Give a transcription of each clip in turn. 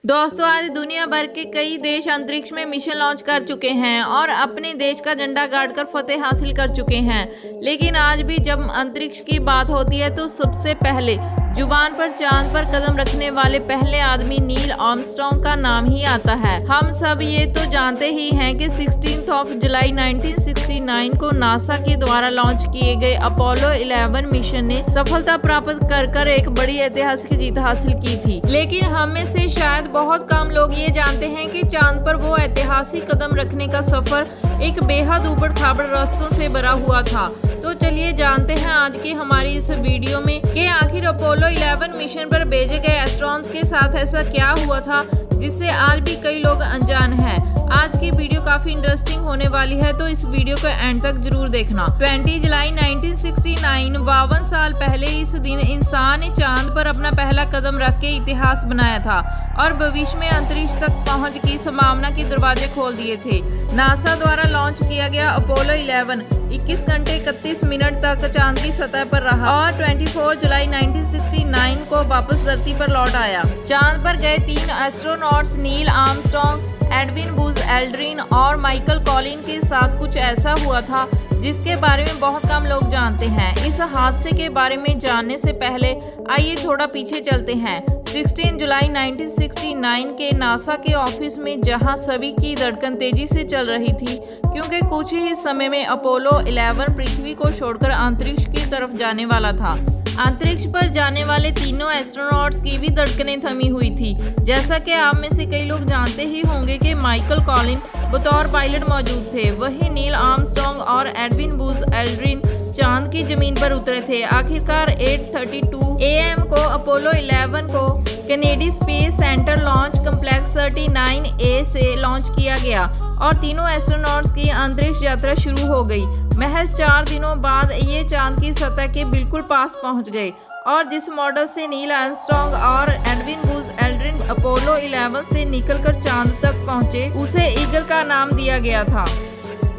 दोस्तों, आज दुनिया भर के कई देश अंतरिक्ष में मिशन लॉन्च कर चुके हैं और अपने देश का झंडा गाड़कर फतेह हासिल कर चुके हैं। लेकिन आज भी जब अंतरिक्ष की बात होती है तो सबसे पहले जुबान पर चांद पर कदम रखने वाले पहले आदमी नील आर्मस्ट्रांग का नाम ही आता है। हम सब ये तो जानते ही हैं कि 16 जुलाई 1969 को नासा के द्वारा लॉन्च किए गए अपोलो 11 मिशन ने सफलता प्राप्त कर एक बड़ी ऐतिहासिक जीत हासिल की थी। लेकिन हम में से शायद बहुत कम लोग ये जानते हैं कि चांद पर वो ऐतिहासिक कदम रखने का सफर एक बेहद ऊबड़ खाबड़ रास्तों से भरा हुआ था। तो चलिए जानते हैं आज की हमारी इस वीडियो में कि आखिर अपोलो 11 मिशन पर भेजे गए एस्ट्रोनॉट्स के साथ ऐसा क्या हुआ था जिससे आज भी कई लोग अनजान हैं। आज की वीडियो काफी इंटरेस्टिंग होने वाली है, तो इस वीडियो को एंड तक जरूर देखना। 20 जुलाई 1969 52 साल पहले इस दिन इंसान ने चांद पर अपना पहला कदम रख के इतिहास बनाया था और भविष्य में अंतरिक्ष तक पहुंच की संभावना के दरवाजे खोल दिए थे। नासा द्वारा लॉन्च किया गया अपोलो 11 21 घंटे 31 मिनट तक चांद की सतह पर रहा और 24 जुलाई 1969 को वापस धरती पर लौट आया। चांद पर गए 3 astronauts Neil Armstrong, Edwin Buzz Aldrin और माइकल कॉलिन के साथ कुछ ऐसा हुआ था जिसके बारे में बहुत कम लोग जानते हैं। इस हादसे के बारे में जानने से पहले आइए थोड़ा पीछे चलते हैं। 16 जुलाई 1969 के नासा के ऑफिस में, जहां सभी की धड़कन तेजी से चल रही थी क्योंकि कुछ ही समय में अपोलो 11 पृथ्वी को छोड़कर अंतरिक्ष की तरफ जाने वाला था। अंतरिक्ष पर जाने वाले तीनों एस्ट्रोनॉट्स की भी धड़कनें थमी हुई थी। जैसा कि आप में से कई लोग जानते ही होंगे कि माइकल कॉलिन बतौर पायलट मौजूद थे, वही नील आर्मस्ट्रांग और एडविन बुज एल्ड्रिन चांद की जमीन पर उतरे थे। आखिरकार 8:32 AM को अपोलो 11 को Kennedy space centre launch complex 39A से लॉन्च किया गया और तीनों एस्ट्रोनॉट्स की अंतरिक्ष यात्रा शुरू हो गई। महज 4 दिनों बाद ये चांद की सतह के बिल्कुल पास पहुंच गए और जिस मॉडल से नील आर्मस्ट्रांग और एडविन बुज एल्ड्रिन अपोलो 11 से निकलकर चांद तक पहुंचे, उसे ईगल का नाम दिया गया था।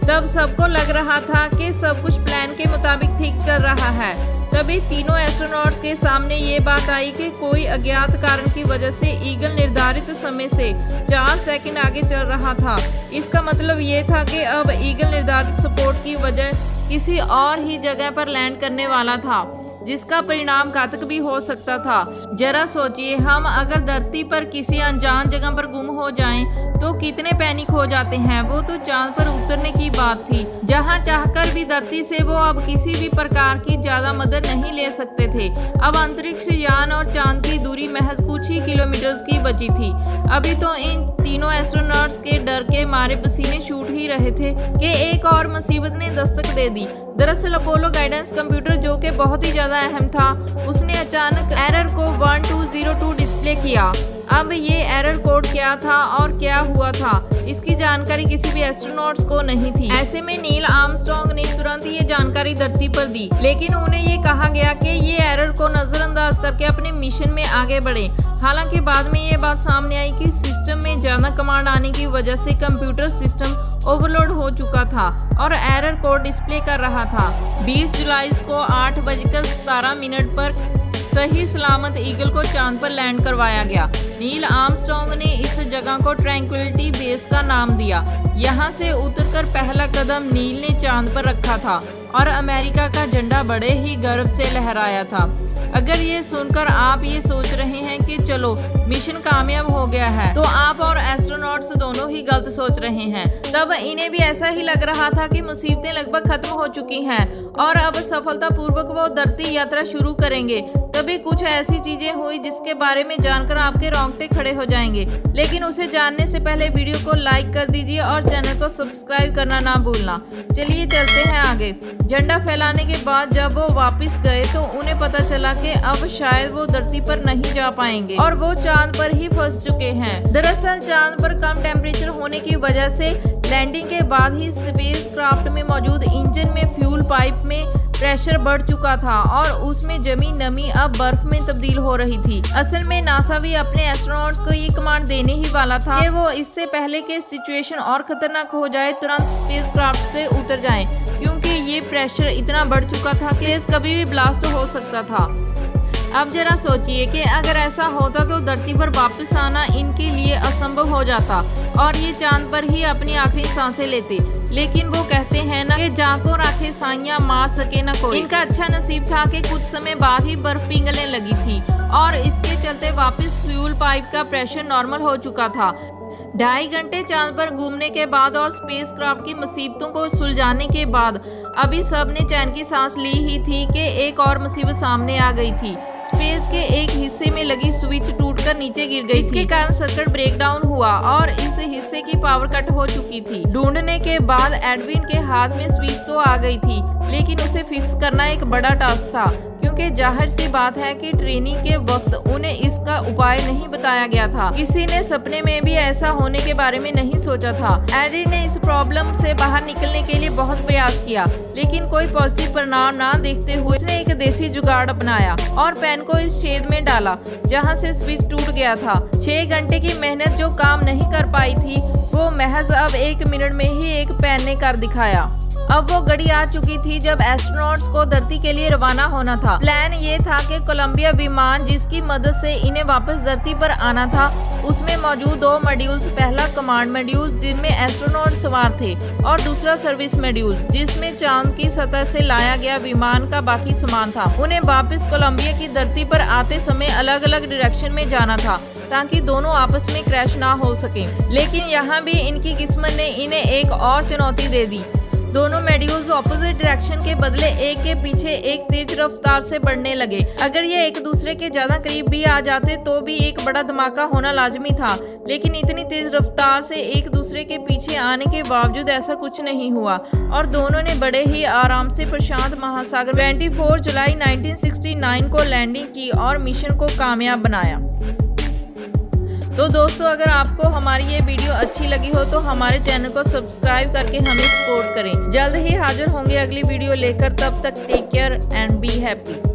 तब सबको लग रहा था कि सब कुछ प्लान के मुताबिक ठीक कर रहा है। तभी तीनों एस्ट्रोनॉट्स के सामने ये बात आई कि कोई अज्ञात कारण की वजह से ईगल निर्धारित समय से 4 सेकंड आगे चल रहा था। इसका मतलब ये था कि अब ईगल निर्धारित सपोर्ट की वजह किसी और ही जगह पर लैंड करने वाला था, जिसका परिणाम घातक भी हो सकता था। जरा सोचिए, हम अगर धरती पर किसी अनजान जगह पर गुम हो जाएं तो कितने पैनिक हो जाते हैं। वो तो चांद पर उतरने की बात थी, जहां चाहकर भी धरती से वो अब किसी भी प्रकार की ज्यादा मदद नहीं ले सकते थे। अब अंतरिक्ष यान और चांद की दूरी महज कुछ ही किलोमीटर्स की बची थी। अभी तो इन तीनों एस्ट्रोनॉट्स के डर के मारे पसीने छूट ही रहे थे कि एक और मुसीबत ने दस्तक दे दी। दरअसल अपोलो गाइडेंस कंप्यूटर, जो कि बहुत ही ज्यादा अहम था, उसने अचानक एरर को 1202 डिस्प्ले किया। अब ये एरर कोड क्या था और क्या हुआ था, इसकी जानकारी किसी भी एस्ट्रोनॉट्स को नहीं थी। ऐसे में नील आर्मस्ट्रांग ने तुरंत ये जानकारी धरती पर दी, लेकिन उन्हें ये कहा गया कि ये एरर को नजरअंदाज करके अपने मिशन में आगे बढ़े। हालांकि बाद में ये बात सामने आई कि सिस्टम में ज्यादा कमांड आने की वजह से कंप्यूटर सिस्टम ओवरलोड हो चुका था और एरर कोड डिस्प्ले कर रहा था। 20 जुलाई को 8:17 पर सही सलामत ईगल को चांद पर लैंड करवाया गया। नील आर्मस्ट्रांग ने इस जगह को ट्रैंक्विलिटी बेस का नाम दिया। यहाँ से उतरकर पहला कदम नील ने चांद पर रखा था और अमेरिका का झंडा बड़े ही गर्व से लहराया था। अगर ये सुनकर आप ये सोच रहे हैं कि चलो मिशन कामयाब हो गया है, तो आप और एस्ट्रोनॉट्स दोनों ही गलत सोच रहे हैं। तब इन्हें भी ऐसा ही लग रहा था कि मुसीबतें लगभग खत्म हो चुकी हैं और अब सफलतापूर्वक वो धरती यात्रा शुरू करेंगे। तभी कुछ ऐसी चीजें हुई जिसके बारे में जानकर आपके रोंगटे खड़े हो जाएंगे। लेकिन उसे जानने से पहले वीडियो को लाइक कर दीजिए और चैनल को सब्सक्राइब करना ना भूलना। चलिए चलते हैं आगे। झंडा फैलाने के बाद जब वो वापस गए तो उन्हें पता चला कि अब शायद वो धरती पर नहीं जा पाएंगे और वो चांद पर ही फंस चुके हैं। दरअसल चांद पर कम टेम्परेचर होने की वजह से लैंडिंग के बाद ही स्पेस क्राफ्ट में मौजूद इंजन में फ्यूल पाइप में प्रेशर बढ़ चुका था और उसमें जमी नमी अब बर्फ में तब्दील हो रही थी। असल में नासा भी अपने एस्ट्रोनॉट्स को ये कमांड देने ही वाला था कि वो इससे पहले कि सिचुएशन और खतरनाक हो जाए तुरंत स्पेस क्राफ्ट से उतर जाएं, क्योंकि ये प्रेशर इतना बढ़ चुका था कि कभी भी ब्लास्ट हो सकता था। अब जरा सोचिए कि अगर ऐसा होता तो धरती पर वापस आना इनके लिए असंभव हो जाता और ये चांद पर ही अपनी आखिरी सांसें लेते। लेकिन वो कहते हैं ना कि जाको राखे साइयां मार सके न कोई। इनका अच्छा नसीब था कि कुछ समय बाद ही बर्फ पिघलने लगी थी और इसके चलते वापस फ्यूल पाइप का प्रेशर नॉर्मल हो चुका था। 2.5 घंटे चांद पर घूमने के बाद और स्पेसक्राफ्ट की मुसीबतों को सुलझाने के बाद अभी सब ने चैन की सांस ली ही थी कि एक और मुसीबत सामने आ गई थी। स्पेस के एक हिस्से में लगी स्विच टूटकर नीचे गिर गई। इसके कारण सर्किट ब्रेकडाउन हुआ और इस हिस्से की पावर कट हो चुकी थी। ढूंढने के बाद एडविन के हाथ में स्विच तो आ गई थी, लेकिन उसे फिक्स करना एक बड़ा टास्क था, क्योंकि जाहिर सी बात है कि ट्रेनिंग के वक्त उन्हें इसका उपाय नहीं बताया गया था। किसी ने सपने में भी ऐसा होने के बारे में नहीं सोचा था। एडविन ने इस प्रॉब्लम से बाहर निकलने के लिए बहुत प्रयास किया, लेकिन कोई पॉजिटिव परिणाम ना देखते हुए उसने एक देसी जुगाड़ अपनाया और पेन को इस छेद में डाला जहां से स्विच टूट गया था। 6 घंटे की मेहनत जो काम नहीं कर पाई थी, वो महज अब 1 मिनट में ही एक पेन ने कर दिखाया। अब वो घड़ी आ चुकी थी जब एस्ट्रोनॉट्स को धरती के लिए रवाना होना था। प्लान ये था कि कोलंबिया विमान जिसकी मदद से इन्हें वापस धरती पर आना था, उसमें मौजूद 2 मॉड्यूल्स, पहला कमांड मॉड्यूल जिनमें एस्ट्रोनॉट सवार थे और दूसरा सर्विस मॉड्यूल जिसमें चांद की सतह से लाया गया विमान का बाकी सामान था। उन्हें वापस कोलंबिया की धरती पर आते समय अलग अलग डायरेक्शन में जाना था ताकि दोनों आपस में क्रैश ना हो सके। लेकिन यहाँ भी इनकी किस्मत ने इन्हें एक और चुनौती दे दी। दोनों मॉड्यूल्स ऑपोजिट डायरेक्शन के बदले एक के पीछे एक तेज रफ्तार से बढ़ने लगे। अगर ये एक दूसरे के ज्यादा करीब भी आ जाते तो भी एक बड़ा धमाका होना लाजमी था, लेकिन इतनी तेज रफ्तार से एक दूसरे के पीछे आने के बावजूद ऐसा कुछ नहीं हुआ और दोनों ने बड़े ही आराम से प्रशांत महासागर 24 जुलाई 1969 को लैंडिंग की और मिशन को कामयाब बनाया। तो दोस्तों, अगर आपको हमारी ये वीडियो अच्छी लगी हो तो हमारे चैनल को सब्सक्राइब करके हमें सपोर्ट करें। जल्द ही हाजिर होंगे अगली वीडियो लेकर, तब तक take care and be happy.